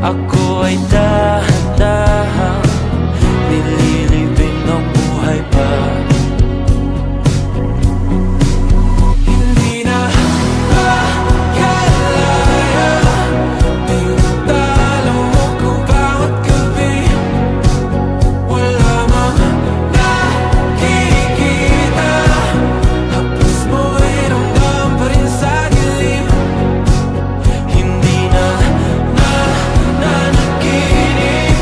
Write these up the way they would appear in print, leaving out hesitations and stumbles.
Ako ay dahan-dahang nililibing ng buhay pa. Hindi na makalaya, tinatalo mo ko bawat gabi. Wala mang nakikita, haplos mo ay ramdam pa rin sa dilim. Hindi na nanaginip,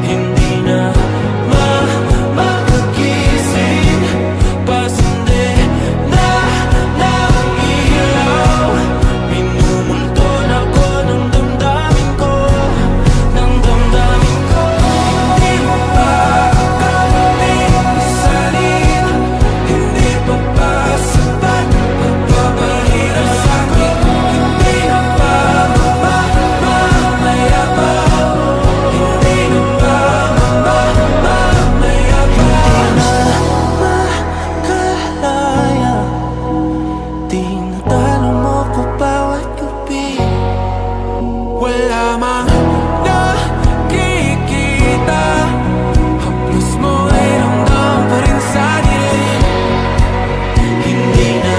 hindi na makagising. Pasindi na ng ilaw, minumulton ako ng damdamin ko, ng damdamin ko. Hindi mo pa akalaing isalin, hindi pa ba sapat pagpapahirap sa'kin? Hindi na ba mamamaya pa? Hindi na ba mamamaya pa? Makalaya, tinatalo mo ko bawat gabi. Wala mang nakikita, haplos mo ay ramdam pa rin sa dilim. Hindi na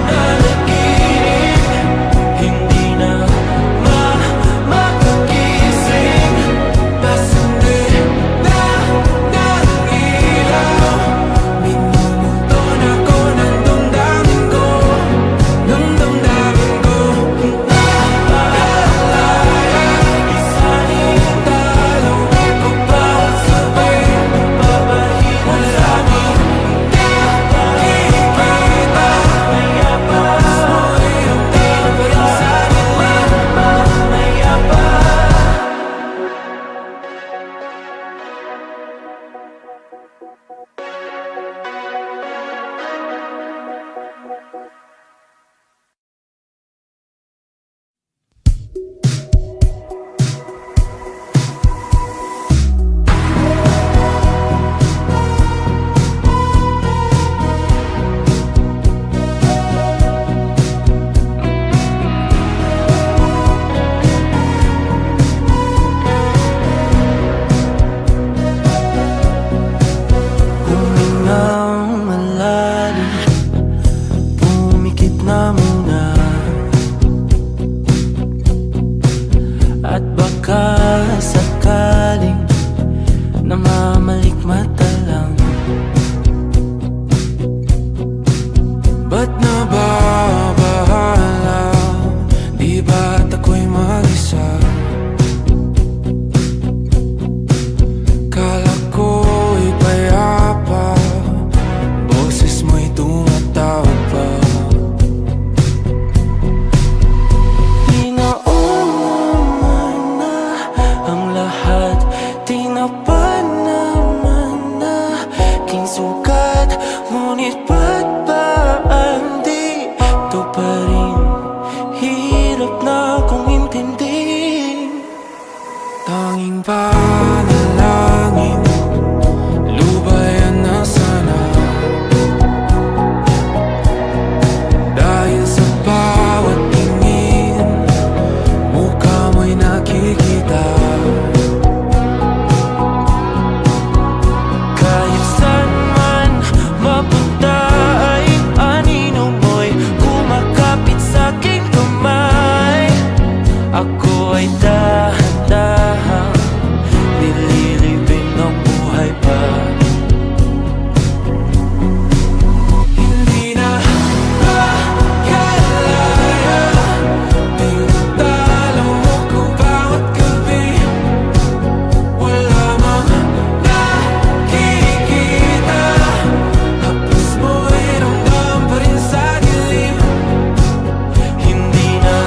nanaginip, hindi na makagising. Pasindi na ng ilaw, minumulton ako ng damdamin ko, ng damdamin ko. Nakalaya, isalin talo ko bawat sabay, papahirap sa'kin. Nakikita, haplos mo ay ramdam pa rin sa dilim. Mamaya pa. Humingang malalim, pumikit na muna, at baka sakaling namamalikmata lang. Ba't nababahala? Di ba't ako'y mag-isa? Kala ko'y payapa, boses mo'y tumatawag pa. Tinaon naman na ang lahat, tinapan naman na king sukat. Ngunit ba't ba andito pa rin? Hirap na kong intindihin. Tanging panalangin, lubayan na sana. Dahil sa bawat tingin, mukha mo'y nakikita. Kahit saan man mapunta ay anino mo'y kumakapit sa'king kamay. Ako ay dahan-dahang nililibing ng buhay pa. Hindi na makalaya, tinatalo mo ko bawat gabi. Wala mang nakikita, haplos mo ay ramdam pa rin sa dilim. Hindi na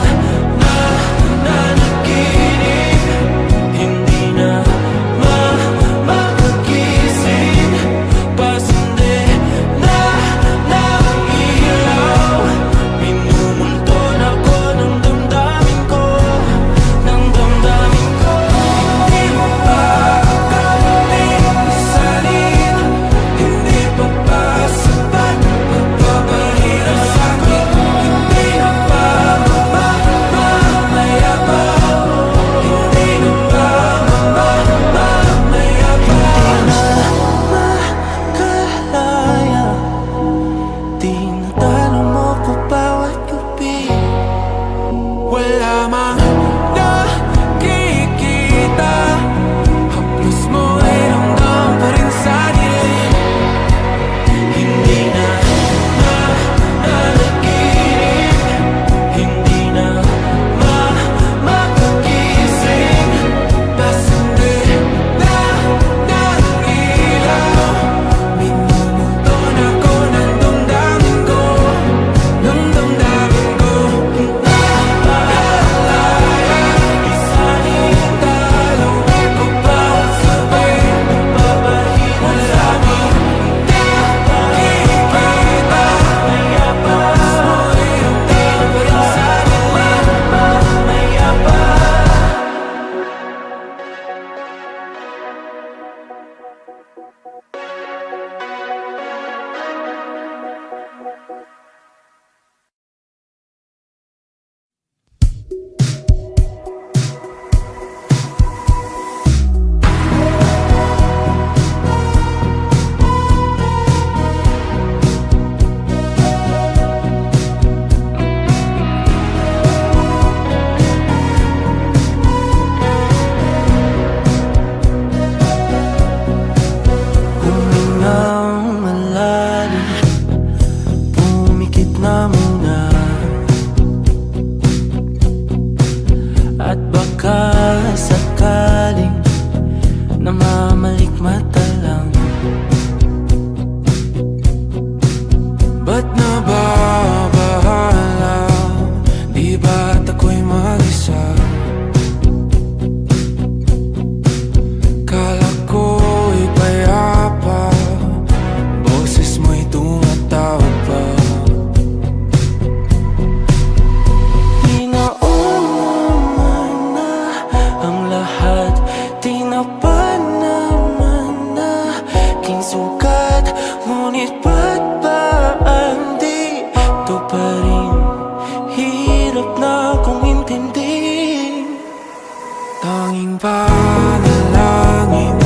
Tanging panalangin,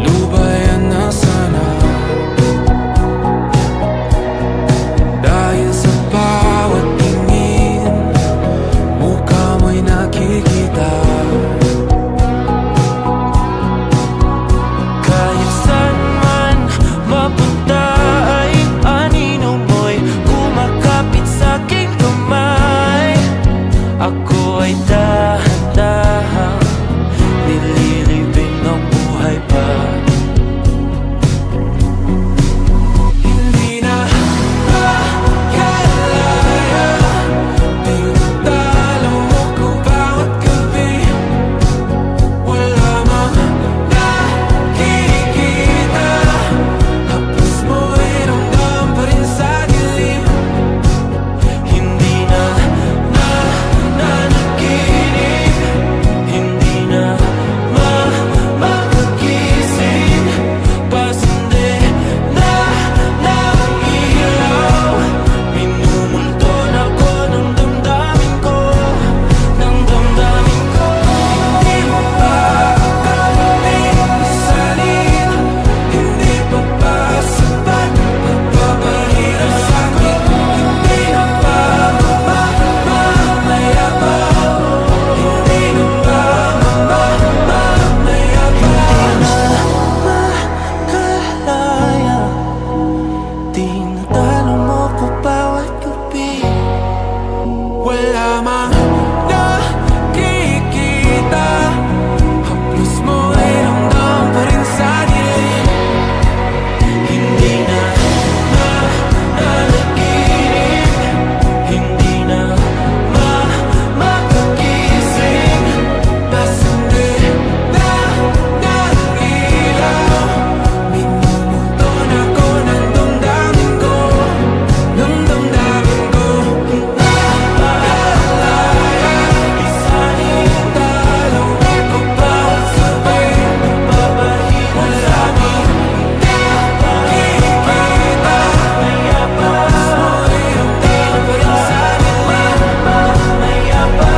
lubayan na sana. Dahil sa bawat tingin, mukha mo'y nakikita. Kahit saan man mapunta ay anino mo'y kumakapit sa'king kamay. Ako ay dahan-dahang nililibing ng buhay pa. Hindi na makalaya, tinatalo mo ko bawat gabi. Wala mang nakikita, haplos mo'y ramdam pa rin sa dilim. Hindi na nanaginip, hindi na makagising. Pasindi na ng ilaw, minumulton ako ng damdamin ko, ng damdamin ko. Hindi mo pa kami isalin, hindi pa ba sapat pagpapahirap sa'kin? Hindi na ba mamamaya pa? Hindi na ba mamamaya pa? Makalaya, tinatalo mo ko bawat gabi. Wala mang nakikita, haplos mo'y ramdam pa rin sa dilim. Hindi na nanaginip, hindi na makagising. Pasindi na ng ilaw, minumulton ako ng damdamin ko, ng damdamin ko. Nakalaya, isahin talo ko bawat gabi. Babahirap sa'kin, nakikita, haplos mo'y ramdam pa rin sa dilim. Mamaya pa.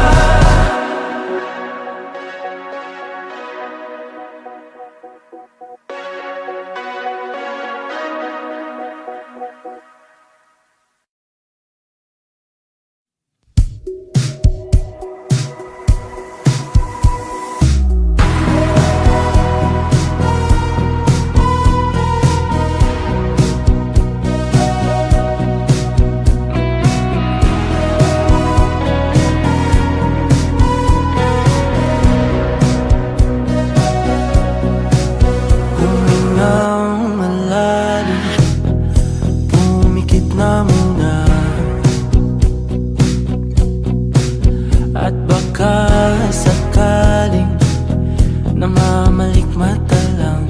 Humingang malalim, pumikit na muna, at baka sakaling namamalikmata lang.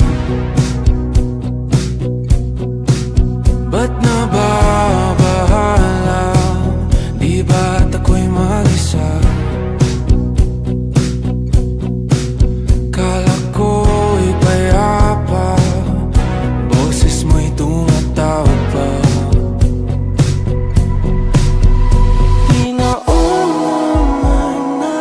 Ba't nababahala? Di ba't ako'y mag-isa? Kala ko'y payapa, boses mo'y tumatawag pa. Tinauman na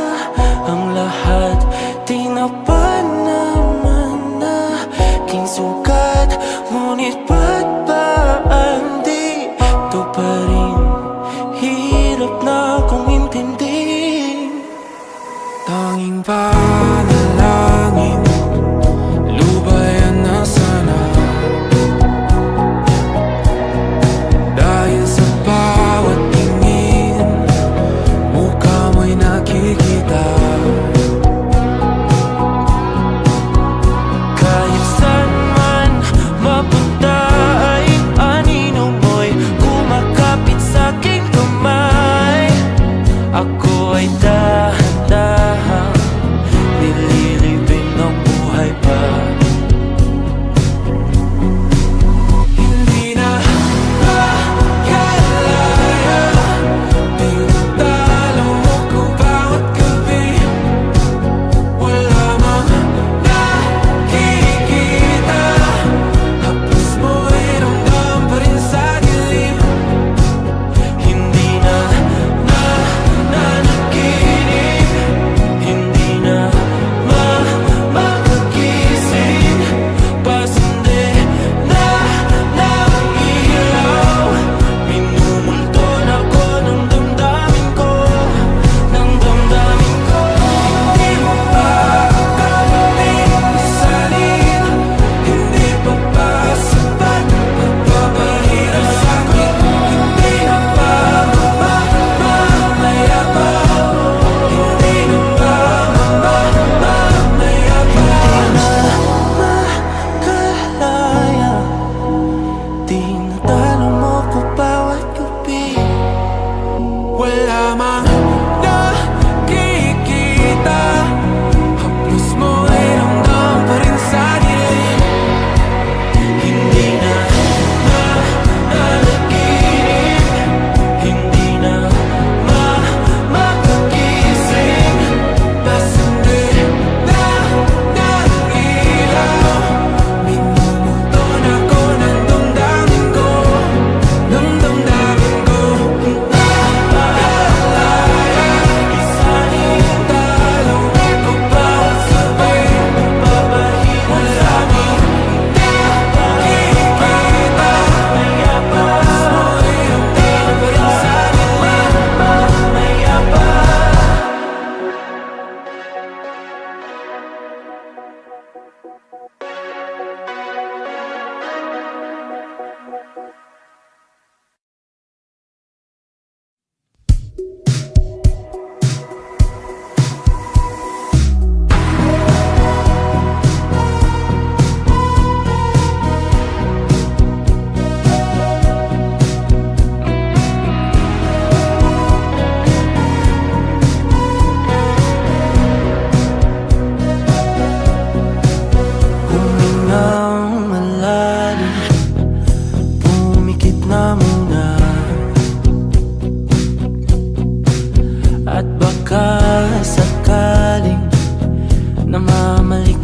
ang lahat, tinapan naman na king sugat. Ngunit ba't ba andito pa rin? Hirap na akong intindihin. Tanging panalangin, lubayan na sana. Dahil sa bawat tingin, mukha mo'y nakikita. Kahit saan man mapunta ay anino mo'y kumakapit sa'king kamay. Ako ay dahan-dahang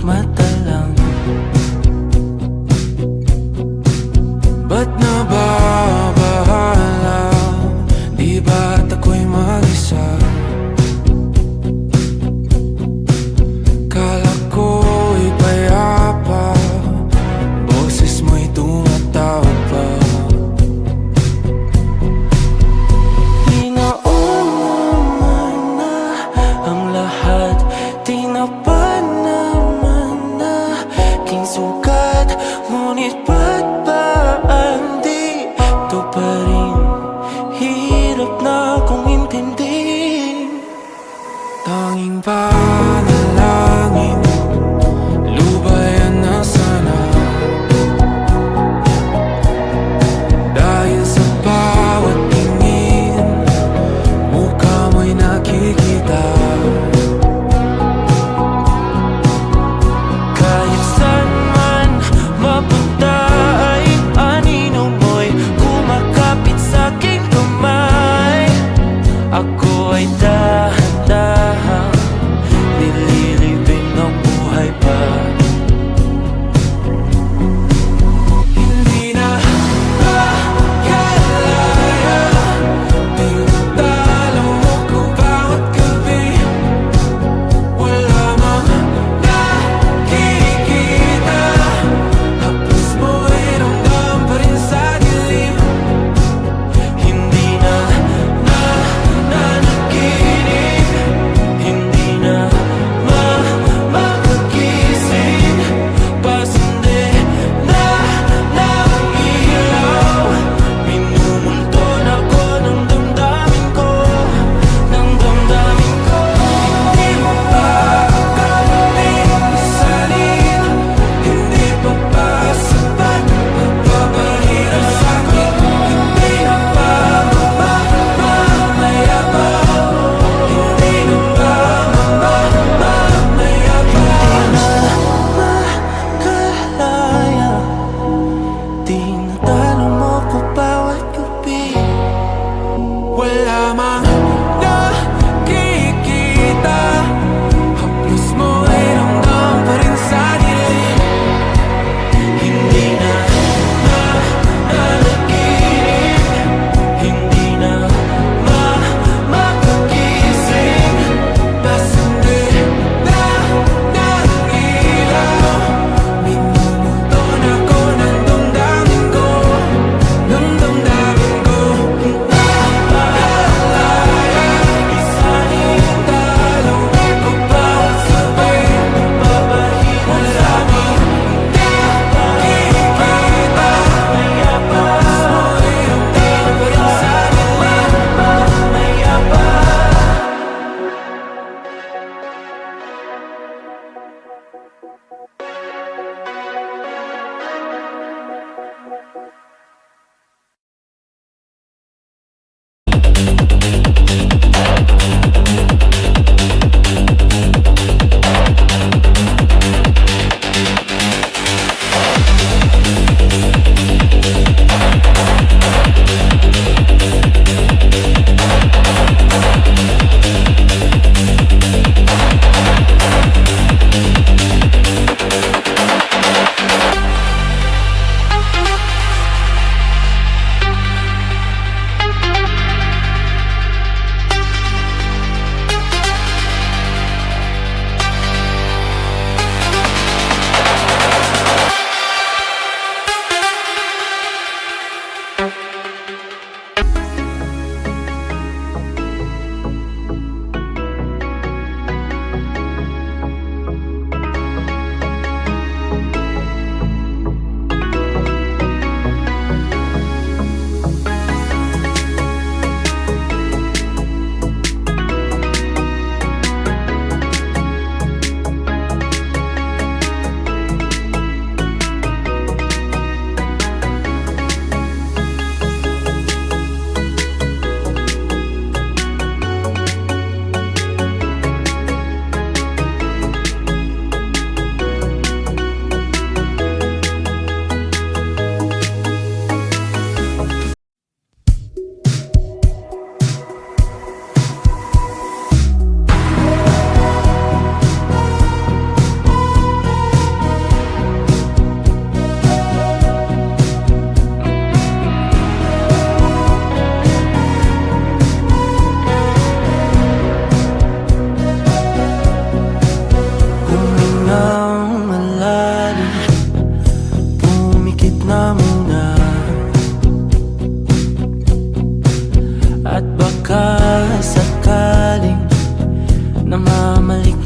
mata lang. Ba't nababahala? Di ba't ako'y mag-isa? Kala ko'y payapa, boses mo'y tumatawag pa. Naman na ang lahat, di na pa naman na king sukat. Ngunit ba't ba andito pa rin? Hirap na kong intindihin. Tanging panalangin, lubayan na sana. Dahil sa bawat tingin, mukha mo'y nakikita. Kahit saan man mapunta ay anino mo'y kumakapit sa'king kamay. Ako ay dahan-dahang nililito.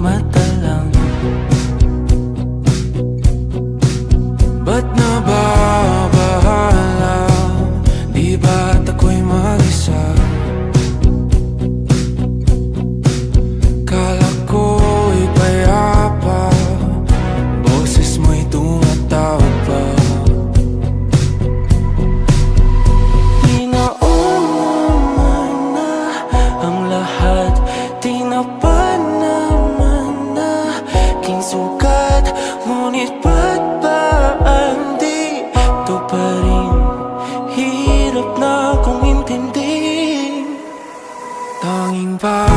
mata lang. Ba't nababahala? Di ba't ako'y mag-isa? Kala ko'y payapa, boses mo'y tumatawag pa. Di naman na ang lahat, di na pa naman na aking sugat. Ngunit ba't ba andito pa rin? Hirap na kong intindihin. Tanging ba